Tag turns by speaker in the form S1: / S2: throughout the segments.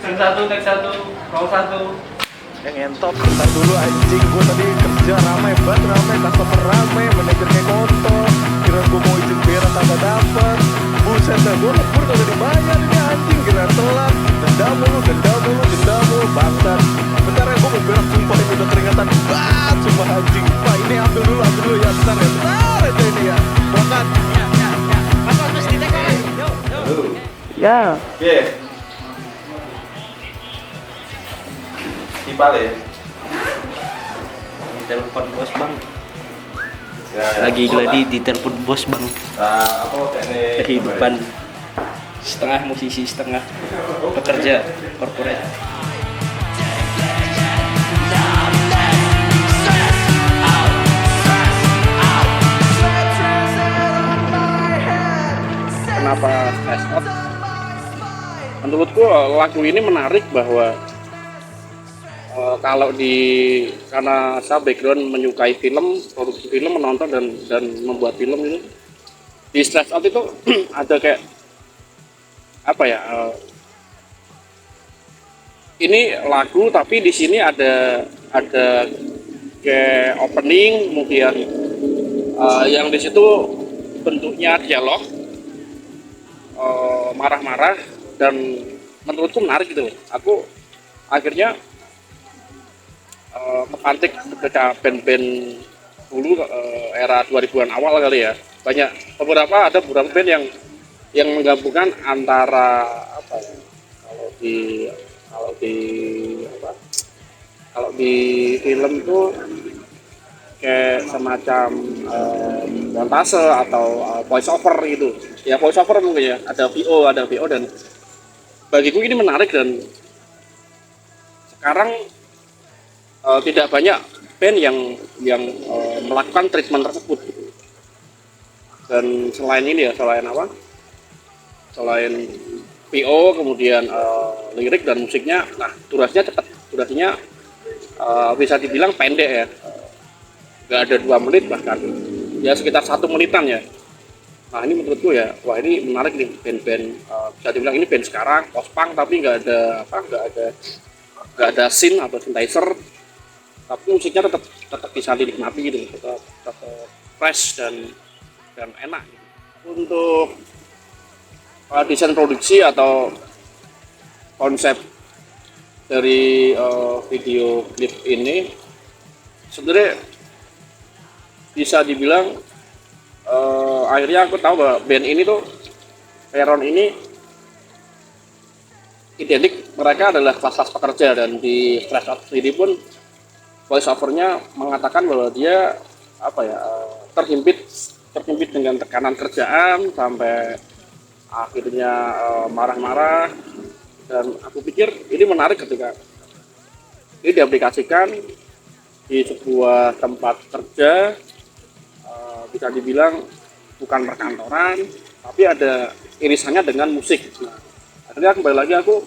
S1: Yang satu, tek satu, kau satu.
S2: Yang ngentot bentar dulu anjing, gue tadi kerja ramai banget, ramai customer ramai, manajernya kontol, kira gue mau izin berak kagak dapet, buset dah gue lebur kagak dibayar ini anjing, kira telat, dendam mulu, bangsat. Bentar ya gue mau berak, sumpah ini udah keringatan banget, sumpah anjing. Pak ini ambil dulu ya, bentar aja ini ya, berangkat.
S3: Apa terus di tag kan? Yuk.
S2: Ya.
S4: Oke. Ipal ya.
S3: Telepon bos bang.
S4: Ya,
S3: Lagi gladi di telepon bos bang.
S4: Apa kayaknya
S3: Kehidupan setengah musisi setengah pekerja corporate. Kenapa stress out? Menurutku lagu ini menarik bahwa kalau karena saya background menyukai film, produksi film, menonton dan membuat film itu di stress out itu ada kayak apa ya? Ini lagu tapi di sini ada kayak opening, kemudian yang di situ bentuknya dialog, marah-marah, dan menurutku menarik gitu. Aku akhirnya kepantik ketika band-band dulu era 2000-an awal kali ya, ada beberapa band yang menggabungkan antara apa ya, kalau di film itu kayak semacam montase atau voice over gitu ya, voice over mungkin ya, ada VO dan bagiku ini menarik. Dan sekarang tidak banyak band yang melakukan treatment tersebut gitu. Dan selain ini ya, selain VO, kemudian lirik dan musiknya, nah durasinya bisa dibilang pendek ya, nggak ada 2 menit, bahkan ya sekitar 1 menitan ya. Nah ini menurutku ya, wah ini menarik nih, band-band bisa dibilang ini band sekarang post punk tapi nggak ada synth atau synthesizer, tapi musiknya tetap bisa dinikmati gitu, tetap fresh dan enak gitu. Untuk desain produksi atau konsep dari video klip ini sebenarnya bisa dibilang akhirnya aku tahu bahwa band ini tuh, Peron ini identik mereka adalah kelas pekerja, dan di Stress Out sendiri pun voice overnya mengatakan bahwa dia terhimpit dengan tekanan kerjaan sampai akhirnya marah-marah. Dan aku pikir ini menarik ketika ini diaplikasikan di sebuah tempat kerja, bisa dibilang bukan perkantoran tapi ada irisannya dengan musik. Nah, akhirnya kembali lagi aku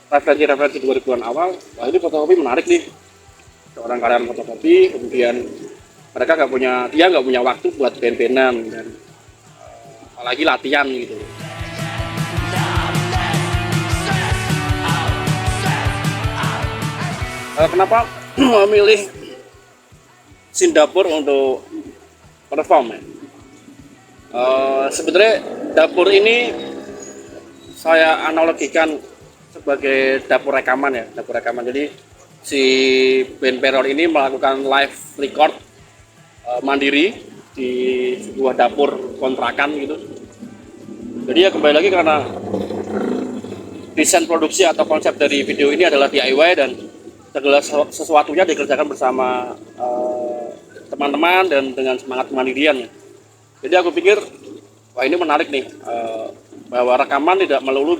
S3: referensi 2000-an awal, wah ini fotokopi menarik nih, seorang karyawan fotokopi, kemudian mereka nggak punya waktu buat band-bandan dan apalagi latihan gitu. Kenapa memilih Singapura untuk perform ya? Sebenarnya dapur ini saya analogikan sebagai dapur rekaman ya, Jadi si band Peron ini melakukan live record mandiri di sebuah dapur kontrakan gitu. Jadi ya kembali lagi, karena desain produksi atau konsep dari video ini adalah DIY dan segala sesuatunya dikerjakan bersama teman-teman dan dengan semangat kemandirian ya. Jadi aku pikir wah ini menarik nih, bahwa rekaman tidak melulu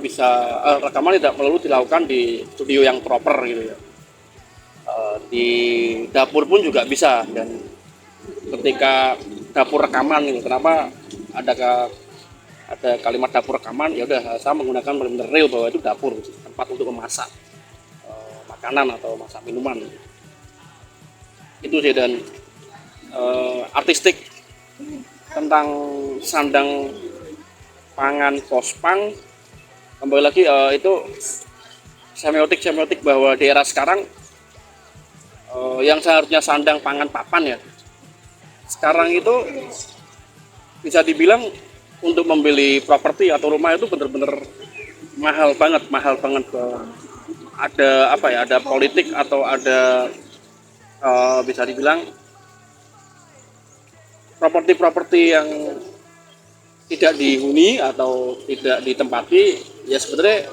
S3: dilakukan di studio yang proper gitu ya. Di dapur pun juga bisa, dan ketika dapur rekaman gitu, kenapa ada kalimat dapur rekaman, ya udah saya menggunakan benar-benar real bahwa itu dapur, tempat untuk memasak makanan atau masak minuman. Itu sih. Dan artistik tentang sandang pangan pospang, kembali lagi itu semiotik bahwa di era sekarang yang seharusnya sandang pangan papan ya, sekarang itu bisa dibilang untuk membeli properti atau rumah itu benar-benar mahal banget. Ada apa ya, ada politik atau ada bisa dibilang properti-properti yang tidak dihuni atau tidak ditempati, ya sebenarnya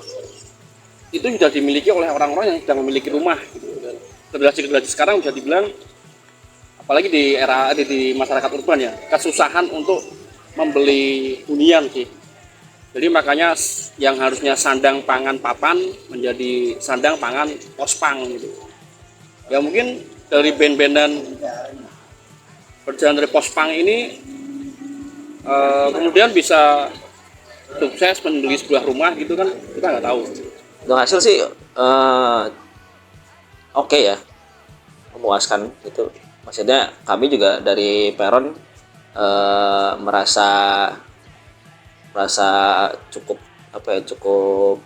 S3: itu sudah dimiliki oleh orang-orang yang sedang memiliki rumah gitu. Generasi sekarang bisa dibilang, apalagi di era di masyarakat urban ya, kesusahan untuk membeli hunian sih. Jadi makanya yang harusnya sandang pangan papan menjadi sandang pangan pospang gitu. Ya mungkin dari band-bandan berjalan dari pospang ini kemudian bisa sukses membeli sebuah rumah gitu kan, kita nggak tahu.
S5: Untuk hasil sih oke ya, memuaskan gitu. Maksudnya kami juga dari Peron merasa cukup cukup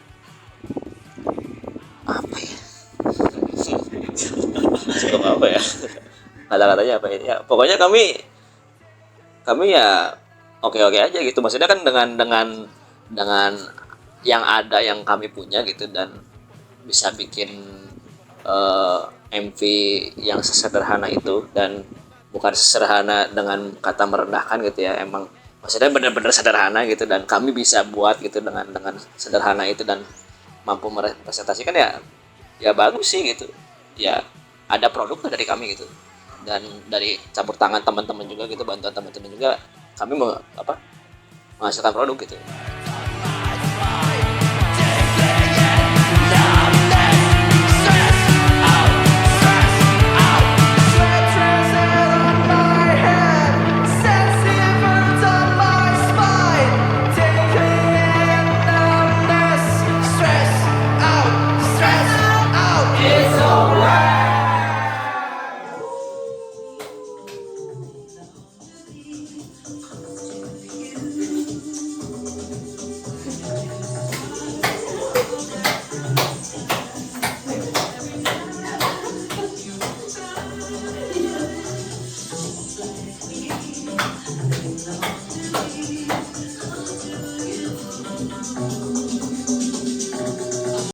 S5: apa ya kata-katanya apa ya, pokoknya kami ya oke aja gitu. Maksudnya kan dengan yang ada yang kami punya gitu, dan bisa bikin MV yang sesederhana itu, dan bukan sederhana dengan kata merendahkan gitu ya, emang maksudnya benar-benar sederhana gitu, dan kami bisa buat gitu dengan sederhana itu dan mampu merepresentasikan ya bagus sih gitu ya. Ada produk dari kami gitu, dan dari campur tangan teman-teman juga gitu, bantuan teman-teman juga, kami menghasilkan produk gitu.